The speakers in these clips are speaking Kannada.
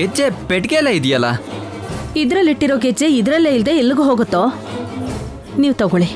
ಗೆಜ್ಜೆ ಪೆಟ್ಟಿಗೆ ಎಲ್ಲ ಇದೆಯಲ್ಲ. ಇದ್ರಲ್ಲಿಟ್ಟಿರೋ ಗೆಜ್ಜೆ ಇದ್ರಲ್ಲೇ ಇಲ್ಲದೆ ಎಲ್ಲಿಗೂ ಹೋಗುತ್ತೋ? ನೀವು ತಗೊಳ್ಳಿ.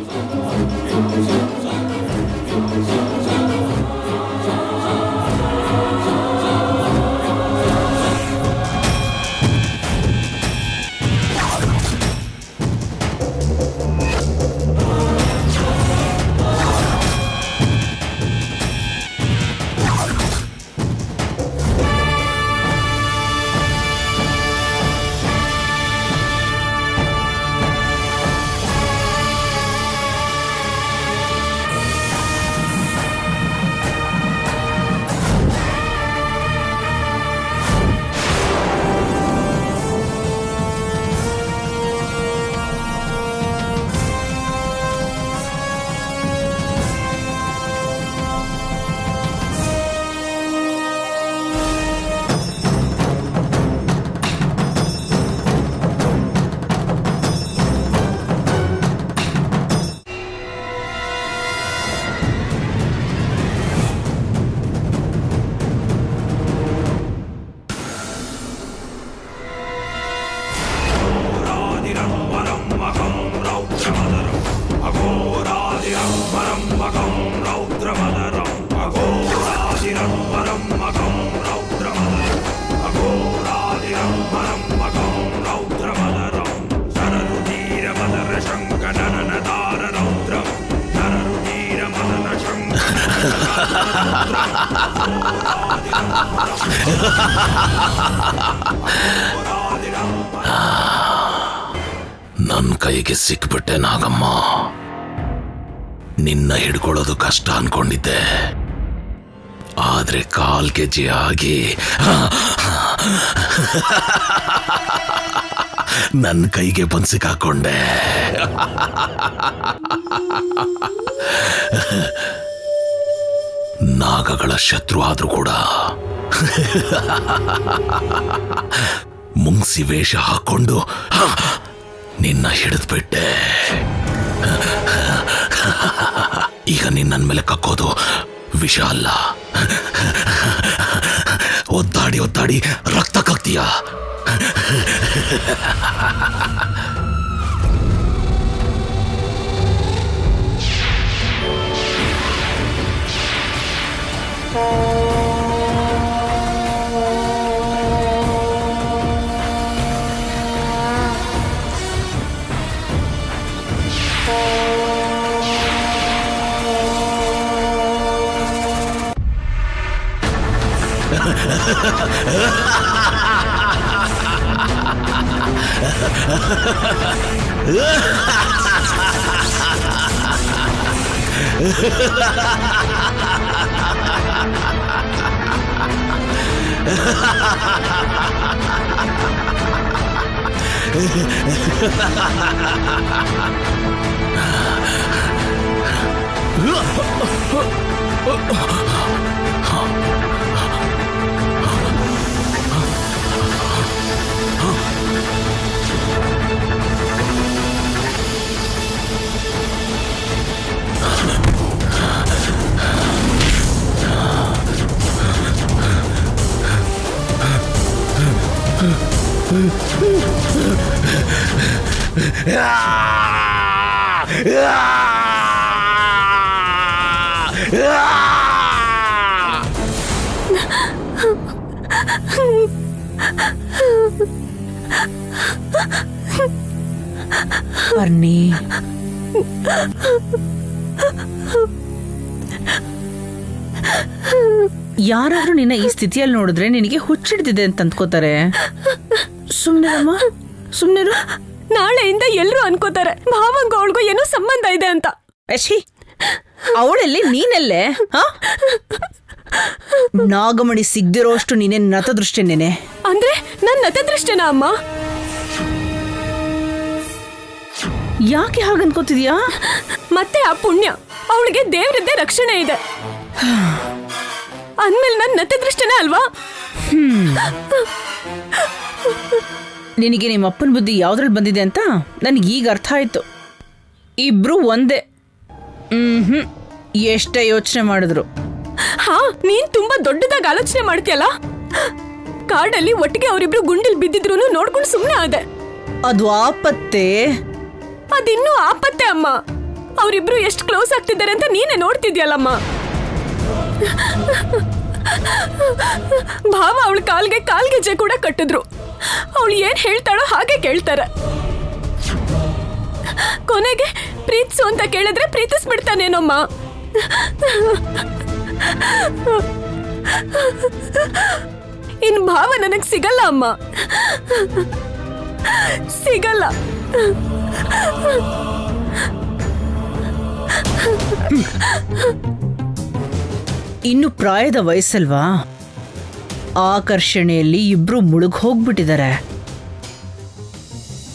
ನನ್ನ ಕೈಗೆ ಸಿಕ್ಬಿಟ್ಟೆ ನಾಗಮ್ಮ. ನಿನ್ನ ಹಿಡ್ಕೊಳ್ಳೋದು ಕಷ್ಟ ಅನ್ಕೊಂಡಿದ್ದೆ, ಆದ್ರೆ ಕಾಲ್ ಕೆಜಿ ಆಗಿ ನನ್ನ ಕೈಗೆ ಬಂದು ಸಿಕ್ಕಾಕೊಂಡೆ. ನಾಗಗಳ ಶತ್ರು ಆದ್ರೂ ಕೂಡ ಮುಂಗ್ಸಿ ವೇಷ ಹಾಕೊಂಡು ನಿನ್ನ ಹಿಡಿದ್ಬಿಟ್ಟೆ. ಈಗ ನಿನ್ನ ಮೇಲೆ ಕಕ್ಕೋದು ವಿಷ ಅಲ್ಲ, ಒದ್ದಾಡಿ ಒದ್ದಾಡಿ ರಕ್ತ ಕಕ್ತೀಯ. ಬರ್ನಿ, ಯಾರಾದ್ರೂ ನಿನ್ನ ಈ ಸ್ಥಿತಿಯಲ್ಲಿ ನೋಡಿದ್ರೆ ನಿನಗೆ ಹುಚ್ಚಿಡ್ದಿದೆ ಅಂತ ಅಂದ್ಕೋತಾರೆ. ಸುಮ್ನಿರಮ್ಮ, ಸುಮ್ನಿರು. ನಾಳೆಯಿಂದ ಎಲ್ರು ಅನ್ಕೋತಾರೆ ಭಾವಂಗೂ ಅವಳಿಗೂ ಏನೋ ಸಂಬಂಧ ಇದೆ ಅಂತ. ಅಶಿ, ಅವಳಲ್ಲಿ ನೀನೆಲ್ಲೇ? ನಾಗಮಣಿ ಸಿಗ್ದಿರೋ ಅಷ್ಟು ನೀನೆ ನತದೃಷ್ಟೇನೆ. ಅಂದ್ರೆ ನನ್ ನತದೃಷ್ಟನ ಅಮ್ಮ? ಯಾಕೆ ಹಾಗನ್ಕೋತಿದ್ಯಾ? ಮತ್ತೆ ಆ ಪುಣ್ಯ ಅವಳಿಗೆ ದೇವ್ರದ್ದೇ ರಕ್ಷಣೆ ಇದೆ ಅಂದ್ಮೇಲೆ ನನ್ ನತದೃಷ್ಟನ ಅಲ್ವಾ? ನಿನಗೆ ನಿಮ್ಮ ಅಪ್ಪನ ಬುದ್ಧಿ ಯಾವ್ದ್ರಲ್ಲಿ ಬಂದಿದೆ ಅಂತ ನನಗೆ ಈಗ ಅರ್ಥ ಆಯ್ತು. ಇಬ್ರು ಒಂದೇ. ಎಷ್ಟೇ ಯೋಚನೆ ಮಾಡಿದ್ರು. ಹಾ, ನೀನ್ ತುಂಬಾ ದೊಡ್ಡದಾಗಿ ಆಲೋಚನೆ ಮಾಡ್ತೀಯಲ್ಲ. ಕಾಡಲ್ಲಿ ಒಟ್ಟಿಗೆ ಅವರಿಬ್ರು ಗುಂಡಿಲ್ ಬಿದ್ದಿದ್ರು ನೋಡ್ಕೊಂಡು ಸುಮ್ನೆ ಆದೆ. ಅದು ಆಪತ್ತೆ. ಅದಿನ್ನೂ ಆಪತ್ತೆ ಅಮ್ಮ. ಅವರಿಬ್ರು ಎಷ್ಟು ಕ್ಲೋಸ್ ಆಗ್ತಿದ್ದಾರೆ ಅಂತ ನೀನೇ ನೋಡ್ತಿದ್ಯಲ್ಲಮ್ಮ. ಭಾವ ಅವಳ ಕಾಲ್ಗೆಜ್ಜೆ ಕೂಡ ಕಟ್ಟಿದ್ರು. ಅವಳು ಏನ್ ಹೇಳ್ತಾಳೋ ಹಾಗೆ ಕೇಳ್ತಾರೆ. ಕೊನೆಗೆ ಪ್ರೀತಿಸು ಅಂತ ಕೇಳಿದ್ರೆ ಪ್ರೀತಿಸ್ಬಿಡ್ತಾನೇನಮ್ಮ. ಇನ್ ಭಾವ ನನಗ್ ಸಿಗಲ್ಲ ಅಮ್ಮ, ಸಿಗಲ್ಲ. ಇನ್ನು ಪ್ರಾಯದ ವಯಸ್ಸಲ್ವಾ, ಆಕರ್ಷಣೆಯಲ್ಲಿ ಇಬ್ರು ಮುಳುಗ್ ಹೋಗ್ಬಿಟ್ಟಿದ್ದಾರೆ.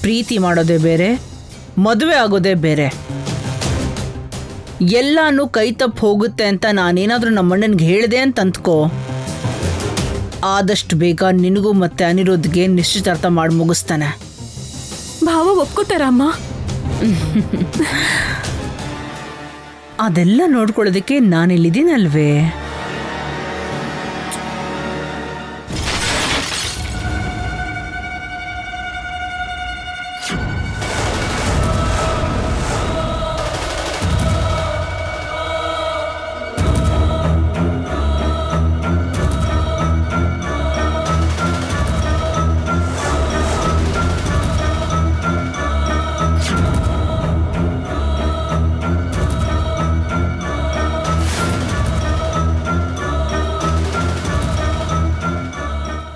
ಪ್ರೀತಿ ಮಾಡೋದೇ ಬೇರೆ, ಮದುವೆ ಆಗೋದೇ ಬೇರೆ. ಎಲ್ಲಾನು ಕೈ ತಪ್ಪು ಹೋಗುತ್ತೆ ಅಂತ ನಾನೇನಾದ್ರೂ ನಮ್ಮಣ್ಣನ್ಗೆ ಹೇಳಿದೆ ಅಂತ ಅಂದ್ಕೋ, ಆದಷ್ಟು ಬೇಗ ನಿನಗೂ ಮತ್ತೆ ಅನಿರುದ್ಧ್ಗೆ ನಿಶ್ಚಿತಾರ್ಥ ಮಾಡಿ ಮುಗಿಸ್ತಾನೆ. ಭಾವ ಒಪ್ಕೋತಾರಮ್ಮ? ಅದೆಲ್ಲ ನೋಡ್ಕೊಳ್ಳೋದಕ್ಕೆ ನಾನಿಲ್ಲಿದ್ದೀನಲ್ವೇ.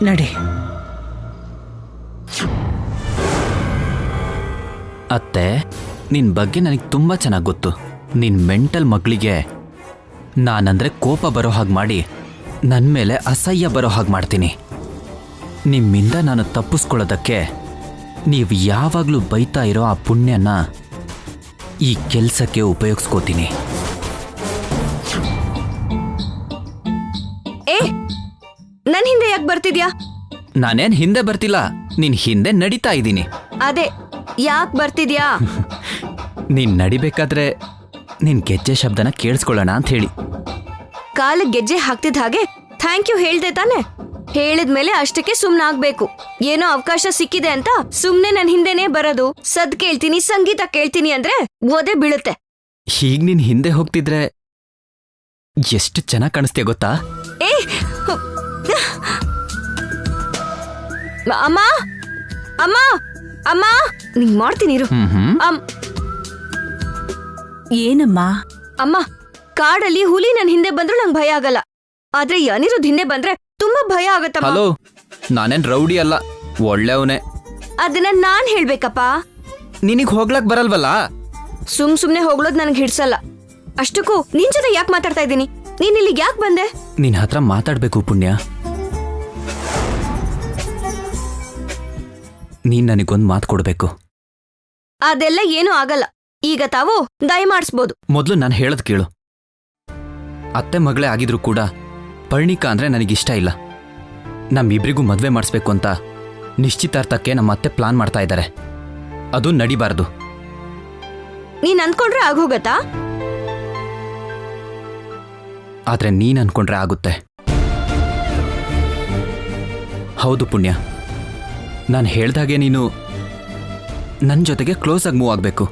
ನಡಿ. ಅತ್ತೆ, ನಿನ್ ಬಗ್ಗೆ ನನಗೆ ತುಂಬಾ ಚೆನ್ನಾಗಿ ಗೊತ್ತು. ನಿನ್ ಮೆಂಟಲ್ ಮಗಳಿಗೆ ನಾನಂದ್ರೆ ಕೋಪ ಬರೋ ಹಾಗೆ ಮಾಡಿ ನನ್ನ ಮೇಲೆ ಅಸಹ್ಯ ಬರೋ ಹಾಗೆ ಮಾಡ್ತೀನಿ. ನಿಮ್ಮಿಂದ ನಾನು ತಪ್ಪಿಸ್ಕೊಳ್ಳೋದಕ್ಕೆ ನೀವು ಯಾವಾಗಲೂ ಬೈತಾ ಇರೋ ಆ ಪುಣ್ಯನ ಈ ಕೆಲಸಕ್ಕೆ ಉಪಯೋಗಿಸ್ಕೋತೀನಿ. ನನ್ ಹಿಂದೆ ಯಾಕೆ ಬರ್ತಿದ್ಯಾ? ನಾನೇನ್ ಹಿಂದೆ ಬರ್ತಿಲ್ಲ, ನಿನ್ ಹಿಂದೆ ನಡೀತಾ ಇದ್ದೀನಿ. ಅದೇ ಯಾಕೆ ಬರ್ತಿದ್ಯಾ? ನೀನ್ ನಡಿಬೇಕಾದ್ರೆ ನಿನ್ ಗೆಜ್ಜೆ ಶಬ್ದನ ಕೇಳಿಸ್ಕೊಳ್ಳೋಣ ಅಂತ ಹೇಳಿ. ಕಾಲಿಗೆ ಗೆಜ್ಜೆ ಹಾಕ್ತಿದ್ ಹಾಗೆ ಥ್ಯಾಂಕ್ ಯು ಹೇಳ್ದೆ ತಾನೆ? ಹೇಳಿದ್ಮೇಲೆ ಅಷ್ಟಕ್ಕೆ ಸುಮ್ನಾಗ್ಬೇಕು. ಏನೋ ಅವಕಾಶ ಸಿಕ್ಕಿದೆ ಅಂತ ಸುಮ್ನೆ ನನ್ ಹಿಂದೆನೆ ಬರೋದು, ಸದ್ ಕೇಳ್ತೀನಿ, ಸಂಗೀತ ಕೇಳ್ತೀನಿ ಅಂದ್ರೆ ಓದೆ ಬೀಳುತ್ತೆ. ಹೀಗ್ ನೀನ್ ಹಿಂದೆ ಹೋಗ್ತಿದ್ರೆ ಎಷ್ಟು ಚೆನ್ನಾಗಿ ಕಾಣಿಸ್ತೀಯ ಗೊತ್ತಾ? ಏ ಅಮ್ಮ, ಅಮ್ಮ, ಅಮ್ಮ, ನಿಂಗ್ ಮಾಡ್ತೀನಿ ಇರು. ಏನಮ್ಮ? ಅಮ್ಮ, ಕಾಡಲ್ಲಿ ಹುಲಿ ನನ್ ಹಿಂದೆ ಬಂದ್ರು ನಂಗೆ ಭಯ ಆಗಲ್ಲ. ಆದ್ರೆ ಅನಿರುದ್ಧ್ ಹಿಂದೆ ಬಂದ್ರೆ ತುಂಬಾ ಭಯ ಆಗತ್ತಮ್ಮ. ಹಲೋ, ನಾನೇನ್ ರೌಡಿ ಅಲ್ಲ, ಒಳ್ಳೆಯವನೇ. ಅದನ್ನ ನಾನ್ ಹೇಳ್ಬೇಕಪ್ಪ. ನಿನಗ್ ಹೋಗ್ಲಕ್ ಬರಲ್ವಲ್ಲ? ಸುಮ್ನೆ ಹೋಗ್ಲೋದ್ ನನ್ಗೆ ಹಿಡ್ಸಲ್ಲ. ಅಷ್ಟಕ್ಕೂ ನಿನ್ ಜೊತೆ ಯಾಕೆ ಮಾತಾಡ್ತಾ ಇದ್ದೀನಿ? ನೀನ್ ಇಲ್ಲಿಗೆ ಯಾಕೆ ಬಂದೆ? ನಿನ್ ಹತ್ರ ಮಾತಾಡ್ಬೇಕು ಪುಣ್ಯ. ನೀನ್ ನನಗೊಂದು ಮಾತು ಕೊಡ್ಬೇಕು. ಅದೆಲ್ಲ ಏನೂ ಆಗಲ್ಲ. ಈಗ ತಾವು ದಯಮಾಡಿಸ್ಬೋದು. ಮೊದ್ಲು ನಾನು ಹೇಳದ್ ಕೇಳು. ಅತ್ತೆ ಮಗಳೇ ಆಗಿದ್ರು ಕೂಡ ಪರ್ಣಿಕಾ ಅಂದ್ರೆ ನನಗಿಷ್ಟ ಇಲ್ಲ. ನಮ್ಮಿಬ್ರಿಗೂ ಮದ್ವೆ ಮಾಡಿಸ್ಬೇಕು ಅಂತ ನಿಶ್ಚಿತಾರ್ಥಕ್ಕೆ ನಮ್ಮ ಅತ್ತೆ ಪ್ಲಾನ್ ಮಾಡ್ತಾ ಇದ್ದಾರೆ. ಅದು ನಡಿಬಾರ್ದು. ನೀನ್ ಅನ್ಕೊಂಡ್ರೆ ಆಗೋಗತ್ತಾ? ಆದ್ರೆ ನೀನ್ ಅನ್ಕೊಂಡ್ರೆ ಆಗುತ್ತೆ. ಹೌದು ಪುಣ್ಯ, ನಾನು ಹೇಳ್ದಾಗೆ ನೀನು ನನ್ನ ಜೊತೆಗೆ ಕ್ಲೋಸ್ ಆಗಿ ಮೂವ್ ಆಗ್ಬೇಕು.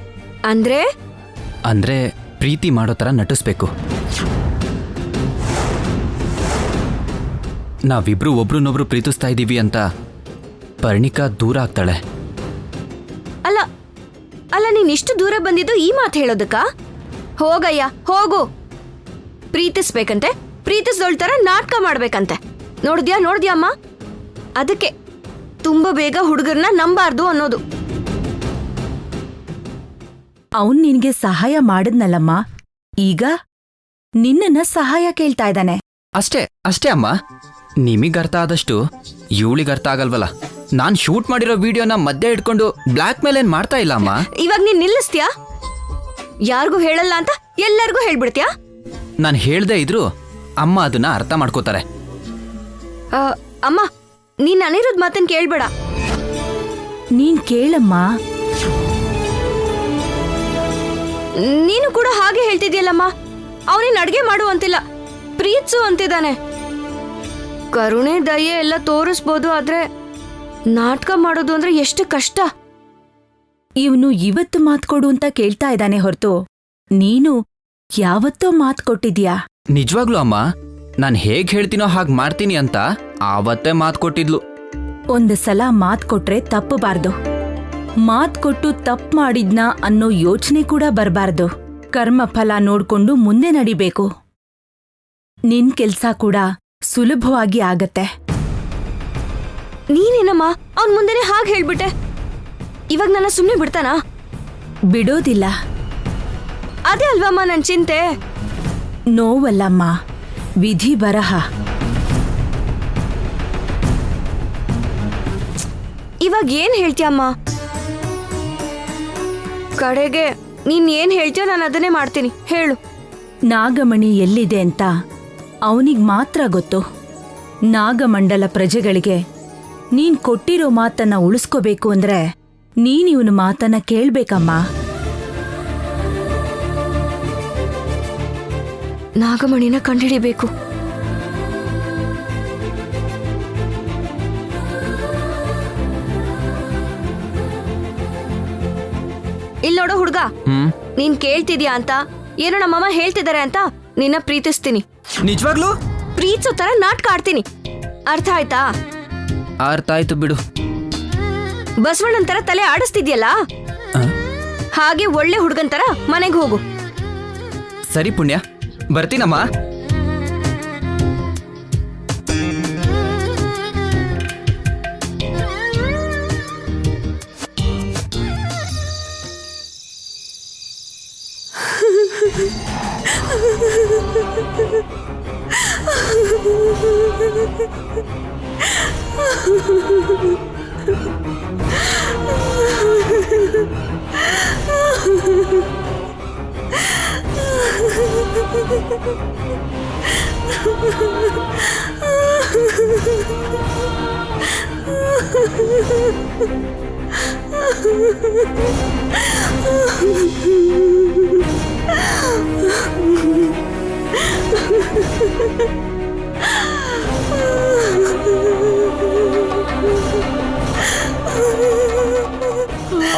ಅಂದ್ರೆ ಪ್ರೀತಿ ಮಾಡೋ ಥರ ನಟಿಸ್ಬೇಕು. ನಾವಿಬ್ರು ಒಬ್ರನ್ನೊಬ್ರು ಪ್ರೀತಿಸ್ತಾ ಇದ್ದೀವಿ ಅಂತ ಪರ್ಣಿಕಾ ದೂರ ಆಗ್ತಾಳೆ. ಅಲ್ಲ ನೀನ್ ಇಷ್ಟು ದೂರ ಬಂದಿದ್ದು ಈ ಮಾತು ಹೇಳೋದಕ್ಕ? ಹೋಗಯ್ಯ ಹೋಗು. ಪ್ರೀತಿಸ್ಬೇಕಂತೆ, ಪ್ರೀತಿಸ್ದೋಳ್ತರ ನಾಟಕ ಮಾಡ್ಬೇಕಂತೆ. ನೋಡ್ದ್ಯಾ ಅಮ್ಮ? ಅದಕ್ಕೆ ತುಂಬಾ ಬೇಗ ಹುಡುಗರನ್ನ ನಂಬಾರ್ದು ಅನ್ನೋದು. ಅವನ್ ನಿನ್ಗೆ ಸಹಾಯ ಮಾಡಿದ್ನಲ್ಲಮ್ಮ, ಈಗ ನಿನ್ನನ್ನ ಸಹಾಯ ಕೇಳ್ತಾ ಇದ್ದಾನೆ. ಅಷ್ಟೇ ಅಮ್ಮ. ನಿಮಗ್ ಅರ್ಥ ಆದಷ್ಟು ಇವಳಿಗೆ ಅರ್ಥ ಆಗಲ್ವಲ್ಲ. ನಾನ್ ಶೂಟ್ ಮಾಡಿರೋ ವಿಡಿಯೋನ ಮಧ್ಯೆ ಇಟ್ಕೊಂಡು ಬ್ಲಾಕ್ ಮೇಲ್ ಏನ್ ಮಾಡ್ತಾ ಇಲ್ಲ ಅಮ್ಮ. ಇವಾಗ ನೀನ್ ನಿಲ್ಲಿಸ್ತೀಯಾ? ಯಾರಿಗೂ ಹೇಳಲ್ಲ ಅಂತ ಎಲ್ಲರಿಗೂ ಹೇಳ್ಬಿಡ್ತೀಯಾ? ನಾನು ಹೇಳ್ದೆ ಇದ್ರು ಅಮ್ಮ ಅದನ್ನ ಅರ್ಥ ಮಾಡ್ಕೋತಾರೆ. ಅಮ್ಮ, ನೀನ್ ಅನಿರುದ್ಧ್ ಮಾತನ್ ಕೇಳ್ಬೇಡ. ನೀನ್ ಕೇಳಮ್ಮ. ನೀನು ಕೂಡ ಹಾಗೆ ಹೇಳ್ತಿದ್ಯಲ್ಲಮ್ಮ. ಅವನೇನ್ ಅಡ್ಗೆ ಮಾಡು ಅಂತಿಲ್ಲ, ಪ್ರೀತ್ಸು ಅಂತಿದ್ದಾನೆ. ಕರುಣೆ ದಯೆ ಎಲ್ಲ ತೋರಿಸ್ಬೋದು, ಆದ್ರೆ ನಾಟಕ ಮಾಡೋದು ಅಂದ್ರೆ ಎಷ್ಟು ಕಷ್ಟ. ಇವನು ಇವತ್ತು ಮಾತ್ ಕೊಡು ಅಂತ ಕೇಳ್ತಾ ಇದ್ದಾನೆ ಹೊರತು ನೀನು ಯಾವತ್ತೋ ಮಾತ್ ಕೊಟ್ಟಿದ್ಯಾ. ನಿಜವಾಗ್ಲೂ ಅಮ್ಮ, ನಾನು ಹೇಗ್ ಹೇಳ್ತೀನೋ ಹಾಗೆ ಮಾಡ್ತೀನಿ ಅಂತ ಆವತ್ತೇ ಮಾತು ಕೊಟ್ಟಿದ್ಲು. ಒಂದು ಸಲ ಮಾತ್ ಕೊಟ್ರೆ ತಪ್ಪಬಾರ್ದು. ಮಾತ್ ಕೊಟ್ಟು ತಪ್ಪು ಮಾಡಿದ್ನಾ ಅನ್ನೋ ಯೋಚನೆ ಕೂಡ ಬರಬಾರ್ದು. ಕರ್ಮಫಲ ನೋಡ್ಕೊಂಡು ಮುಂದೆ ನಡಿಬೇಕು. ನಿನ್ ಕೆಲ್ಸ ಕೂಡ ಸುಲಭವಾಗಿ ಆಗತ್ತೆ. ನೀನೇನಮ್ಮ ಅವನ್ ಮುಂದೆನೆ ಹಾಗೆ ಹೇಳ್ಬಿಟ್ಟೆ. ಇವಾಗ ನನ್ನ ಸುಮ್ಮನೆ ಬಿಡ್ತಾನಾ? ಬಿಡೋದಿಲ್ಲ. ಅದೇ ಅಲ್ವಮ್ಮ ನನ್ ಚಿಂತೆ. ನೋವಲ್ಲಮ್ಮ, ವಿಧಿ ಬರಹ. ಇವಾಗ ಏನ್ ಹೇಳ್ತೀಯಮ್ಮ? ಕಡೆಗೆ ನೀನ್ ಏನ್ ಹೇಳ್ತೀಯೋ ನಾನು ಅದನ್ನೇ ಮಾಡ್ತೀನಿ. ಹೇಳು. ನಾಗಮಣಿ ಎಲ್ಲಿದೆ ಅಂತ ಅವನಿಗ್ ಮಾತ್ರ ಗೊತ್ತು. ನಾಗಮಂಡಲ ಪ್ರಜೆಗಳಿಗೆ ನೀನ್ ಕೊಟ್ಟಿರೋ ಮಾತನ್ನ ಉಳಿಸ್ಕೋಬೇಕು ಅಂದ್ರೆ ನೀನ್ ಇವನ ಮಾತನ್ನ ಕೇಳ್ಬೇಕಮ್ಮ. ನಾಗಮಣಿನ ಕಂಡುಹಿಡಿಬೇಕು. ಇಲ್ ನೋಡೋ ಹುಡ್ಗ, ನೀನ್ ಕೇಳ್ತಿದ್ಯಾ ಅಂತ ಏನೋ ನಮ್ಮಮ್ಮ ಹೇಳ್ತಿದಾರೆ ಅಂತ ನಿನ್ನ ಪ್ರೀತಿಸ್ತೀನಿ. ನಿಜವಾಗ್ಲೂ ಪ್ರೀತಿಸೋ ತರ ನಾಟಕ ಆಡ್ತೀನಿ. ಅರ್ಥ ಆಯ್ತಾ? ಅರ್ಥ ಆಯ್ತು ಬಿಡು. ಬಸವಣ್ಣನ್ ತರ ತಲೆ ಆಡಿಸ್ತಿದ್ಯಲ್ಲ, ಹಾಗೆ ಒಳ್ಳೆ ಹುಡ್ಗನ್ ತರ ಮನೆಗೆ ಹೋಗು. ಸರಿ ಪುಣ್ಯ, ಬರ್ತೀನಮ್ಮ.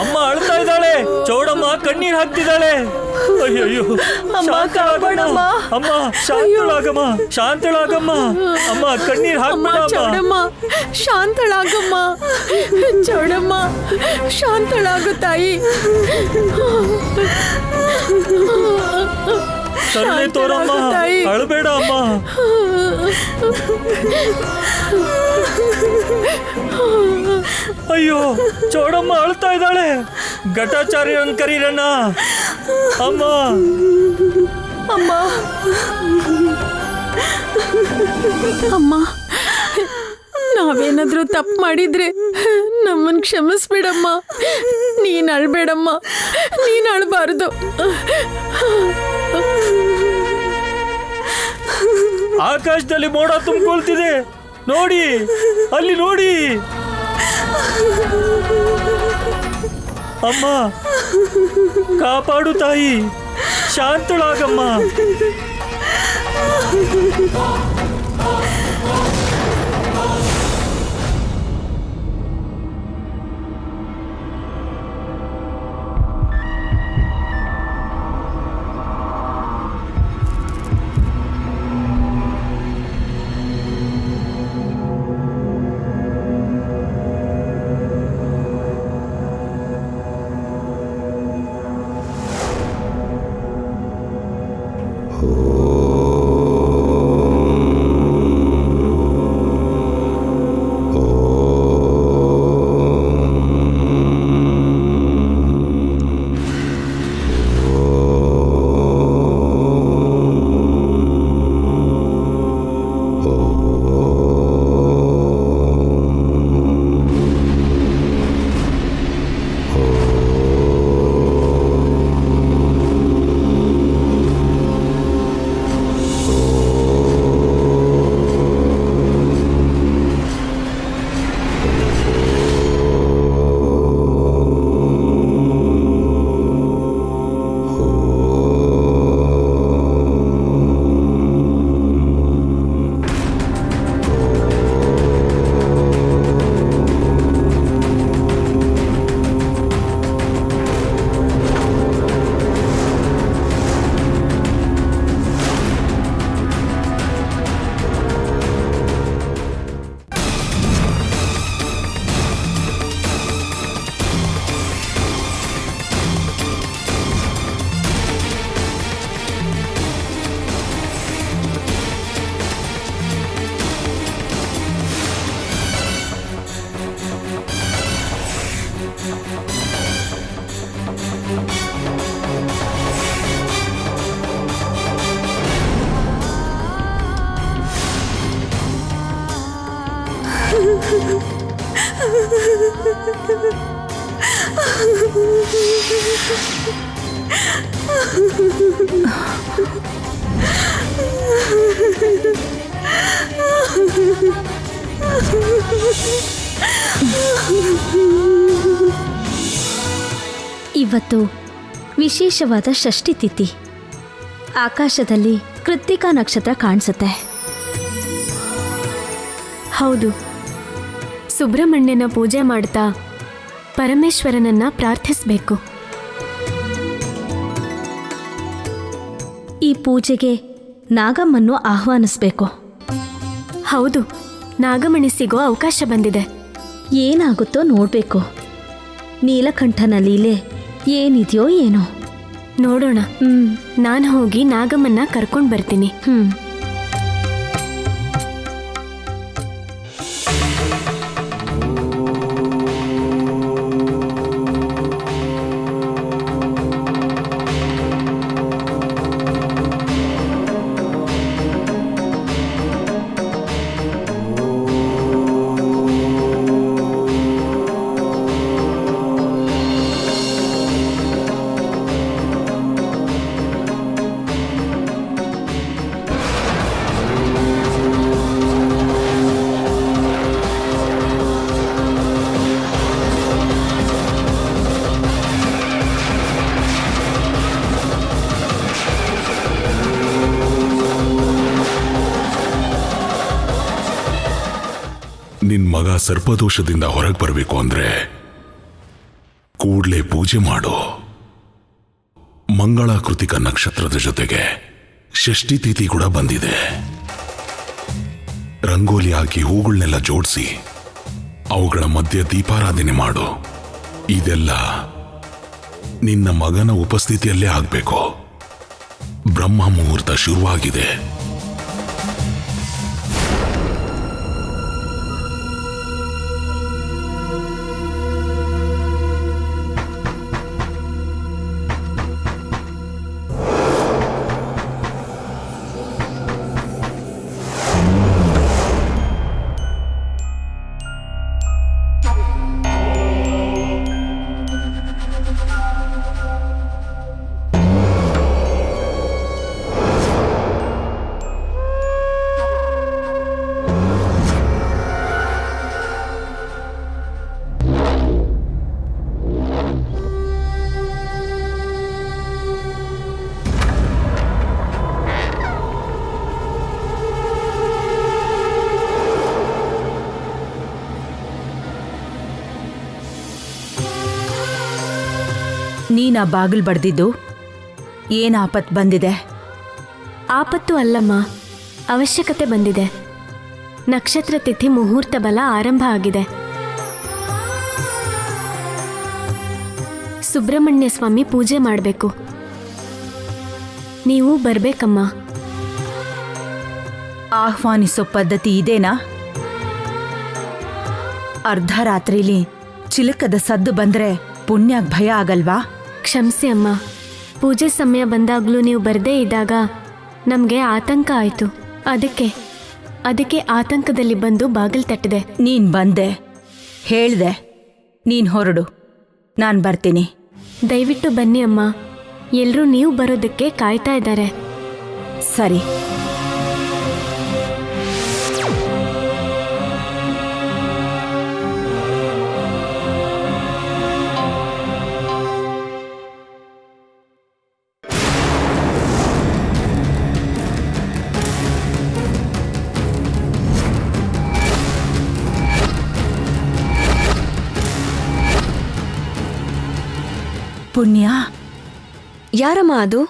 ಅಮ್ಮ ಅಳ್ತಾ ಇದ್ದಾಳೆ. ಚೌಡಮ್ಮ ಕಣ್ಣೀರ್ ಹಾಕ್ತಿದ್ದಾಳೆ. ಅಯ್ಯಯ್ಯೋ, ಶಾಂತಳಾಗಮ್ಮ. ಅಮ್ಮ ಶಾಂತಳಾಗಮ್ಮ, ಶಾಂತಳಾಗಮ್ಮ. ಅಮ್ಮ ಕಣ್ಣೀರ್ ಹಾಕ್ಬೇಡಮ್ಮ. ಶಾಂತಳಾಗಮ್ಮ. ಚೌಡಮ್ಮ ಶಾಂತಳಾಗು ತಾಯಿ. ಕರುಣೆ ತೋರಮ್ಮ, ಅಳಬೇಡ ಅಮ್ಮ. ಅಯ್ಯೋ, ಚೌಡಮ್ಮ ಅಳ್ತಾ ಇದ್ದಾಳೆ. ಘಟಾಚಾರ್ಯರನ್ನ ಕರೀರಣ್ಣ. ಅಮ್ಮ ಅಮ್ಮ ಅಮ್ಮ, ನಾವೇನಾದ್ರೂ ತಪ್ಪು ಮಾಡಿದ್ರೆ ನಮ್ಮನ್ ಕ್ಷಮಿಸ್ಬಿಡಮ್ಮ. ನೀನ್ ಅಳ್ಬೇಡಮ್ಮ, ನೀನ್ ಅಳ್ಬಾರ್ದು. ಆಕಾಶದಲ್ಲಿ ಮೋಡ ತುಂಬಿಕೊಳ್ತಿದೆ ನೋಡಿ, ಅಲ್ಲಿ ನೋಡಿ. ಅಮ್ಮ ಕಾಪಾಡು ತಾಯಿ, ಶಾಂತಳಾಗಮ್ಮ. ಇವತ್ತು ವಿಶೇಷವಾದ ಷಷ್ಠಿ ತಿಥಿ. ಆಕಾಶದಲ್ಲಿ ಕೃತ್ತಿಕಾ ನಕ್ಷತ್ರ ಕಾಣಿಸುತ್ತೆ. ಹೌದು, ಸುಬ್ರಹ್ಮಣ್ಯನ ಪೂಜೆ ಮಾಡ್ತಾ ಪರಮೇಶ್ವರನನ್ನ ಪ್ರಾರ್ಥಿಸಬೇಕು. ಈ ಪೂಜೆಗೆ ನಾಗಮ್ಮನ್ನು ಆಹ್ವಾನಿಸ್ಬೇಕು. ಹೌದು, ನಾಗಮಣಿ ಸಿಗೋ ಅವಕಾಶ ಬಂದಿದೆ. ಏನಾಗುತ್ತೋ ನೋಡ್ಬೇಕು. ನೀಲಕಂಠನ ಲೀಲೆ ಏನಿದೆಯೋ ಏನೋ ನೋಡೋಣ. ನಾನು ಹೋಗಿ ನಾಗಮ್ಮನ್ನ ಕರ್ಕೊಂಡು ಬರ್ತೀನಿ. ನಿನ್ ಮಗ ಸರ್ಪದೋಷದಿಂದ ಹೊರಗೆ ಬರಬೇಕು ಅಂದ್ರೆ ಕೂಡ್ಲೇ ಪೂಜೆ ಮಾಡು. ಮಂಗಳ ಕೃತಿಕ ನಕ್ಷತ್ರದ ಜೊತೆಗೆ ಷಷ್ಠಿ ತಿಥಿ ಕೂಡ ಬಂದಿದೆ. ರಂಗೋಲಿ ಹಾಕಿ ಹೂಗಳನ್ನೆಲ್ಲ ಜೋಡಿಸಿ ಅವುಗಳ ಮಧ್ಯೆ ದೀಪಾರಾಧನೆ ಮಾಡು. ಇದೆಲ್ಲ ನಿನ್ನ ಮಗನ ಉಪಸ್ಥಿತಿಯಲ್ಲೇ ಆಗ್ಬೇಕು. ಬ್ರಹ್ಮ ಮುಹೂರ್ತ ಶುರುವಾಗಿದೆ. ನೀನಾ ಬಾಗಿಲು ಬಡ್ದಿದ್ದು ಏನ್ ಆಪತ್ ಬಂದಿದೆ? ಆಪತ್ತು ಅಲ್ಲಮ್ಮ, ಅವಶ್ಯಕತೆ ಬಂದಿದೆ. ನಕ್ಷತ್ರ ತಿಥಿ ಮುಹೂರ್ತ ಬಲ ಆರಂಭ ಆಗಿದೆ. ಸುಬ್ರಹ್ಮಣ್ಯ ಸ್ವಾಮಿ ಪೂಜೆ ಮಾಡಬೇಕು. ನೀವು ಬರ್ಬೇಕಮ್ಮ. ಆಹ್ವಾನಿಸೋ ಪದ್ಧತಿ ಇದೇನಾ? ಅರ್ಧರಾತ್ರಿಲಿ ಚಿಲಕದ ಸದ್ದು ಬಂದ್ರೆ ಪುಣ್ಯಾಗ್ ಭಯ ಆಗಲ್ವಾ? ಕ್ಷಮಿಸಿ ಅಮ್ಮ, ಪೂಜೆ ಸಮಯ ಬಂದಾಗ್ಲೂ ನೀವು ಬರ್ದೇ ಇದ್ದಾಗ ನಮಗೆ ಆತಂಕ ಆಯಿತು. ಅದಕ್ಕೆ ಆತಂಕದಲ್ಲಿ ಬಂದು ಬಾಗಿಲು ತಟ್ಟಿದೆ. ನೀನ್ ಬಂದೆ, ಹೇಳ್ದೆ, ನೀನ್ ಹೊರಡು, ನಾನ್ ಬರ್ತೀನಿ. ದಯವಿಟ್ಟು ಬನ್ನಿ ಅಮ್ಮ, ಎಲ್ಲರೂ ನೀವು ಬರೋದಕ್ಕೆ ಕಾಯ್ತಾ ಇದ್ದಾರೆ. ಸರಿ. ಪುಣ್ಯ, ಯಾರಮ್ಮ ಅದು?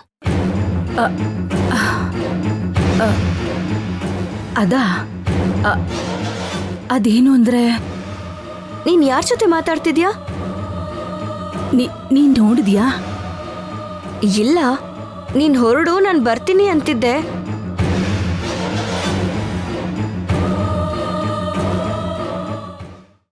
ಅದೇನು ಅಂದ್ರೆ, ನೀನ್ ಯಾರ ಜೊತೆ ಮಾತಾಡ್ತಿದ್ಯಾ? ನೀನ್ ನೋಡಿದ್ಯಾ? ಇಲ್ಲ, ನೀನ್ ಹೊರಡು, ನಾನು ಬರ್ತೀನಿ ಅಂತಿದ್ದೆ.